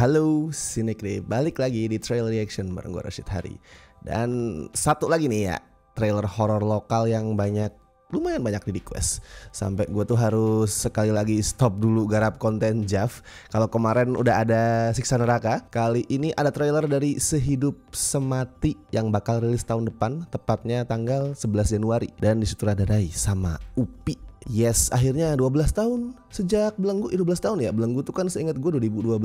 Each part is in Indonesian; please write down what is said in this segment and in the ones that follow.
Halo Cinekre, balik lagi di Trailer Reaction bareng gue Rashid Hari. Dan satu lagi nih ya, trailer horor lokal yang lumayan banyak di request. Sampai gue tuh harus sekali lagi stop dulu garap konten Jav. Kalau kemarin udah ada Siksa Neraka, kali ini ada trailer dari Sehidup Semati yang bakal rilis tahun depan, tepatnya tanggal 11 Januari. Dan disutradarai sama Upi. Yes, akhirnya 12 tahun sejak Belenggu, 12 tahun ya. Belenggu tuh kan seingat gue 2012,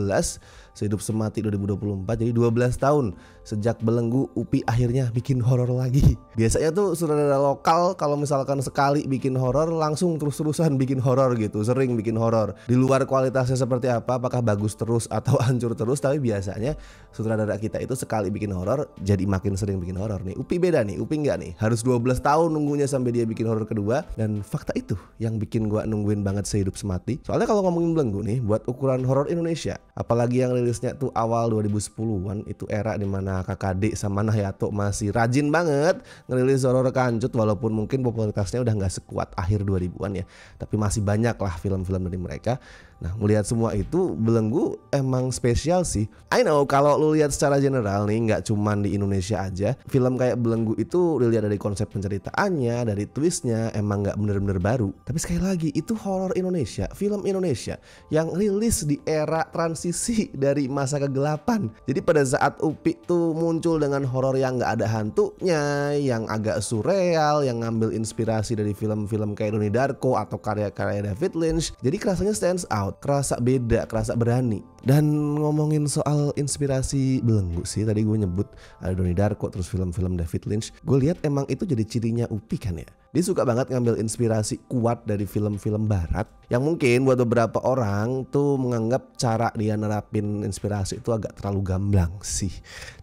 Sehidup Semati 2024, jadi 12 tahun sejak Belenggu. Upi akhirnya bikin horor lagi. Biasanya tuh sutradara lokal kalau misalkan sekali bikin horor langsung terus-terusan bikin horor gitu, sering bikin horor. Di luar kualitasnya seperti apa, apakah bagus terus atau hancur terus, tapi biasanya sutradara kita itu sekali bikin horor jadi makin sering bikin horor nih. Upi beda nih, Upi enggak nih, harus 12 tahun nunggunya sampai dia bikin horor kedua. Dan fakta itu yang bikin gua nungguin banget Sehidup Semati. Soalnya kalau ngomongin Belenggu nih, buat ukuran horor Indonesia, apalagi yang rilisnya tuh awal 2010-an, itu era dimana KKD sama Nahyato masih rajin banget ngerilis horor kancut, walaupun mungkin popularitasnya udah nggak sekuat akhir 2000-an ya, tapi masih banyak lah film-film dari mereka. Nah, melihat semua itu, Belenggu emang spesial sih. I know kalau lu lihat secara general nih, nggak cuman di Indonesia aja, film kayak Belenggu itu dilihat dari konsep penceritaannya, dari twistnya, emang nggak bener-bener baru. Tapi sekali lagi, itu horor Indonesia, film Indonesia yang rilis di era transisi dari masa kegelapan. Jadi pada saat Upi tuh muncul dengan horor yang nggak ada hantunya, yang agak surreal, yang ngambil inspirasi dari film-film kayak Donnie Darko atau karya-karya David Lynch, jadi kerasanya stands out, kerasa beda, kerasa berani. Dan ngomongin soal inspirasi Belenggu sih, tadi gue nyebut ada Donnie Darko, terus film-film David Lynch, gue lihat emang itu jadi cirinya Upi kan ya. Dia suka banget ngambil inspirasi kuat dari film-film barat, yang mungkin buat beberapa orang tuh menganggap cara dia nerapin inspirasi itu agak terlalu gamblang sih.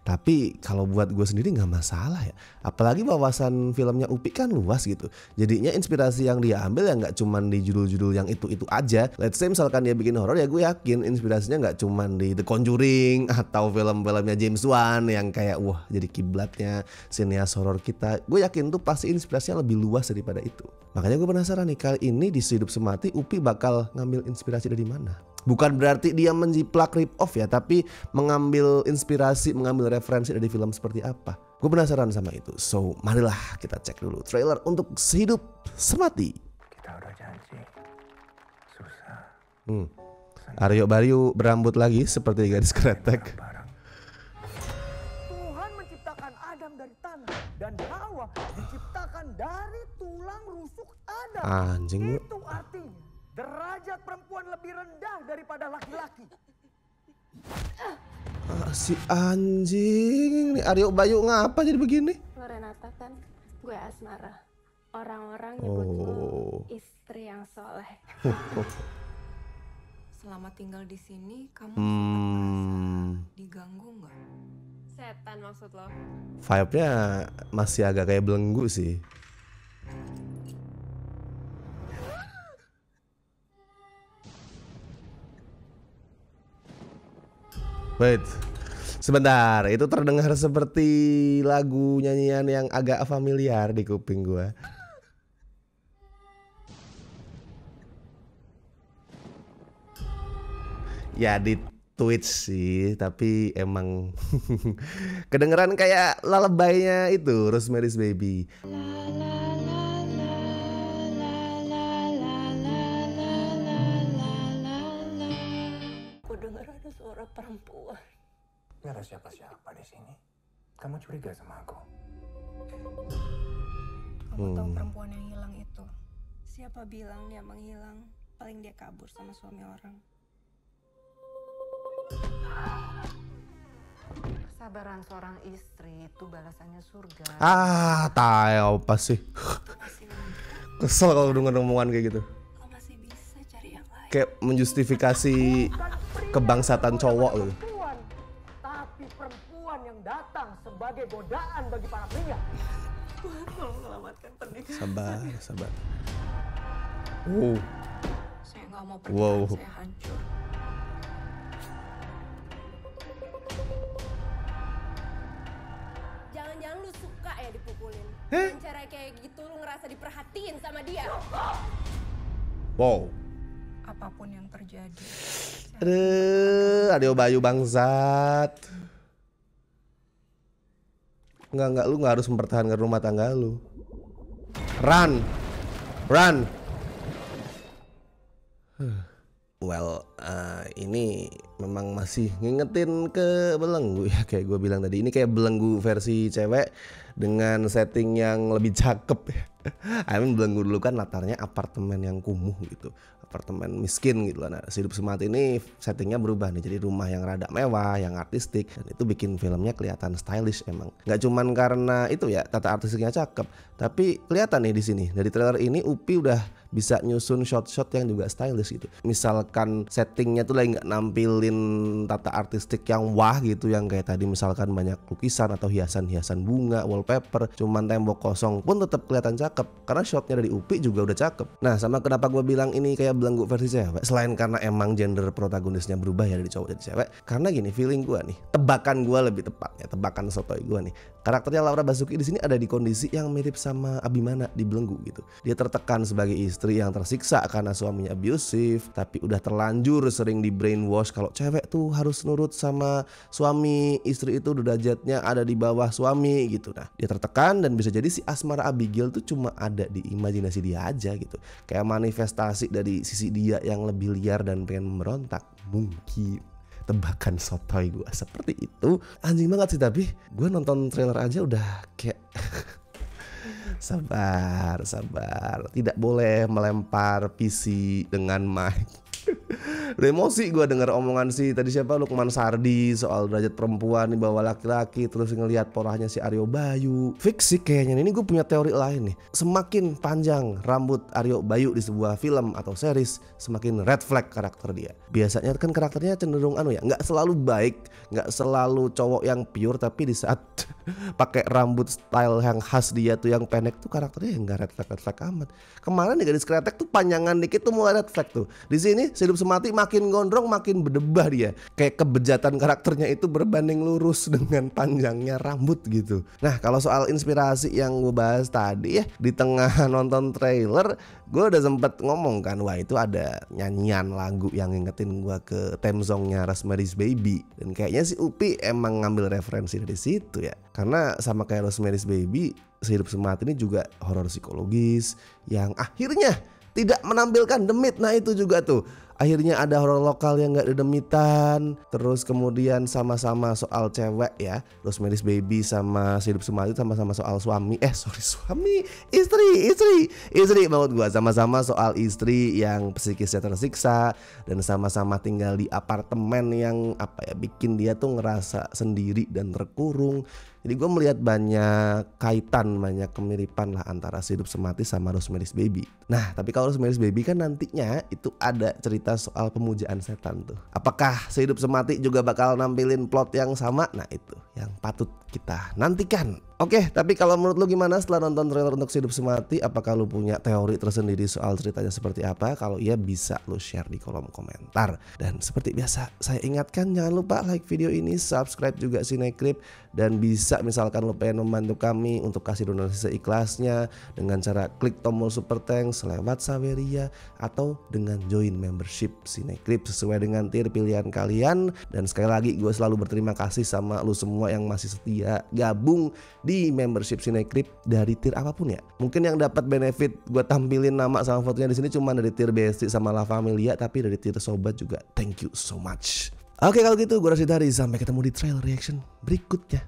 Tapi kalau buat gue sendiri nggak masalah ya. Apalagi wawasan filmnya Upi kan luas gitu. Jadinya inspirasi yang dia ambil ya nggak cuman di judul-judul yang itu-itu aja. Let's say misalkan dia bikin horor, ya gue yakin inspirasinya nggak cuman di The Conjuring atau film-filmnya James Wan yang kayak wah jadi kiblatnya sineas horor kita. Gue yakin tuh pasti inspirasinya lebih luas daripada itu. Makanya gue penasaran nih, kali ini di Sehidup Semati Upi bakal ngambil inspirasi dari mana? Bukan berarti dia menjiplak rip off ya, tapi mengambil inspirasi, mengambil referensi dari film seperti apa. Gue penasaran sama itu. So marilah kita cek dulu trailer untuk Sehidup Semati. Kita udah janji, susah. Aryo Baryu berambut lagi seperti gadis kretek. Tuhan menciptakan Adam dari tanah dan Hawa diciptakan dari tulang rusuk Adam. Anjing. Itu artinya derajat perempuan lebih rendah daripada laki-laki. Si anjing nih Aryo Bayu ngapa jadi begini? Lo Renata kan, gue Asmara. Orang-orang nyebut lo istri yang soleh. Selama tinggal di sini, kamu sempat merasa diganggu nggak? Setan maksud lo? Vibe-nya masih agak kayak Belenggu sih. Wait, sebentar, itu terdengar seperti lagu nyanyian yang agak familiar di kuping gue. Ya di Twitch sih, tapi emang kedengeran kayak lalabaynya itu Rosemary's Baby. Aku dengar ada suara perempuan. Gak ada siapa-siapa di sini. Kamu curiga sama aku? Kamu tahu perempuan yang hilang itu? Siapa bilang dia menghilang? Paling dia kabur sama suami orang. Kesabaran seorang istri itu balasannya surga. Tai apa sih? Kesel kalau denger omongan kayak gitu. Lo masih bisa cari yang lain. Kayak menjustifikasi kebangsatan cowok gitu. Tapi perempuan yang datang sebagai godaan bagi para pria. Tuhan tolong selamatkan pernikahan. Sabar. Saya nggak mau Wow. pernikahan saya hancur. Jangan-jangan lu suka ya dipukulin. Dengan cara kayak gitu lu ngerasa diperhatiin sama dia. Wow. Apapun yang terjadi, Aduh, Aryo Bayu bangsat. Enggak, lu nggak harus mempertahankan rumah tangga lu. Run. Well, ini memang masih ngingetin ke belenggu ya, kayak gue bilang tadi. Ini kayak belenggu versi cewek dengan setting yang lebih cakep ya. I mean belenggu dulu kan latarnya apartemen yang kumuh gitu, apartemen miskin gitu lah. Nah, Hidup Semati ini settingnya berubah nih, jadi rumah yang rada mewah, yang artistik, dan itu bikin filmnya kelihatan stylish emang. Gak cuman karena itu ya, tata artistiknya cakep, tapi kelihatan nih di sini dari trailer ini Upi udah bisa nyusun shot-shot yang juga stylish gitu. Misalkan settingnya tuh lagi nggak nampilin tata artistik yang wah gitu, yang kayak tadi misalkan banyak lukisan atau hiasan-hiasan bunga, wallpaper, cuman tembok kosong pun tetap kelihatan cakep karena shotnya dari Upi juga udah cakep. Nah, sama kenapa gue bilang ini kayak belenggu versi cewek, selain karena emang gender protagonisnya berubah ya dari cowok jadi cewek, karena gini feeling gue nih, tebakan gue lebih tepat ya, tebakan sotoy gue nih, karakternya Laura Basuki di sini ada di kondisi yang mirip sama Abimana di Belenggu gitu. Dia tertekan sebagai istri yang tersiksa karena suaminya abusive, tapi udah terlanjur sering di brainwash kalau cewek tuh harus nurut sama suami, istri itu derajatnya ada di bawah suami gitu. Nah, dia tertekan dan bisa jadi si Asmara Abigail tuh cuma ada di imajinasi dia aja gitu, kayak manifestasi dari sisi dia yang lebih liar dan pengen memberontak. Mungkin tebakan sotoy gue seperti itu. Anjing banget sih, tapi gue nonton trailer aja udah kayak sabar, tidak boleh melempar PC dengan mic. Udah emosi gue denger omongan si tadi siapa, Lukman Sardi, soal derajat perempuan di bawah laki-laki, terus ngelihat porahnya si Aryo Bayu. Fix sih kayaknya. Ini gue punya teori lain nih, semakin panjang rambut Aryo Bayu di sebuah film atau series, semakin red flag karakter dia. Biasanya kan karakternya cenderung nggak selalu baik, nggak selalu cowok yang pure, tapi di saat pakai rambut style yang khas dia tuh yang pendek tuh karakternya yang nggak red flag amat. Kemarin di Gadis Kretek tuh panjangan dikit tuh mulai red flag tuh. Di sini Hidup Semati makin gondrong makin berdebah dia. Kayak kebejatan karakternya itu berbanding lurus dengan panjangnya rambut gitu. Nah, kalau soal inspirasi yang gue bahas tadi ya, di tengah nonton trailer gue udah sempet ngomong kan, wah itu ada nyanyian lagu yang ngingetin gue ke theme songnya Rosemary's Baby. Dan kayaknya si Upi emang ngambil referensi dari situ ya. Karena sama kayak Rosemary's Baby, Hidup Semati ini juga horor psikologis yang akhirnya tidak menampilkan demit. Nah itu juga tuh, akhirnya ada horor lokal yang gak demitan. Terus kemudian sama-sama soal cewek ya, Rosemary's Baby sama Hidup Semati sama-sama soal suami, istri maksud gue, sama-sama soal istri yang psikisnya tersiksa dan sama-sama tinggal di apartemen yang bikin dia tuh ngerasa sendiri dan terkurung. Jadi gue melihat banyak kaitan, banyak kemiripan lah antara Hidup Semati sama Rosemary's Baby. Nah, tapi kalau Rosemary's Baby kan nantinya itu ada cerita soal pemujaan setan tuh. Apakah Hidup Semati juga bakal nampilin plot yang sama? Nah itu yang patut kita nantikan. Oke, tapi kalau menurut lu gimana setelah nonton trailer untuk Hidup Semati? Apakah lu punya teori tersendiri soal ceritanya seperti apa? Kalau iya bisa lu share di kolom komentar. Dan seperti biasa, saya ingatkan jangan lupa like video ini, subscribe juga Cinecrip, dan bisa misalkan lu pengen membantu kami untuk kasih donasi seikhlasnya dengan cara klik tombol super thanks lewat Saweria atau dengan join membership Cinecrip sesuai dengan tier pilihan kalian. Dan sekali lagi gue selalu berterima kasih sama lu semua yang masih setia gabung di membership Cinecrip dari tier apapun ya. Mungkin yang dapat benefit gue tampilin nama sama fotonya di sini cuma dari tier Besti sama La Familia, tapi dari tier Sobat juga thank you so much. Oke, kalau gitu gue Rashid Hari, sampai ketemu di trailer reaction berikutnya.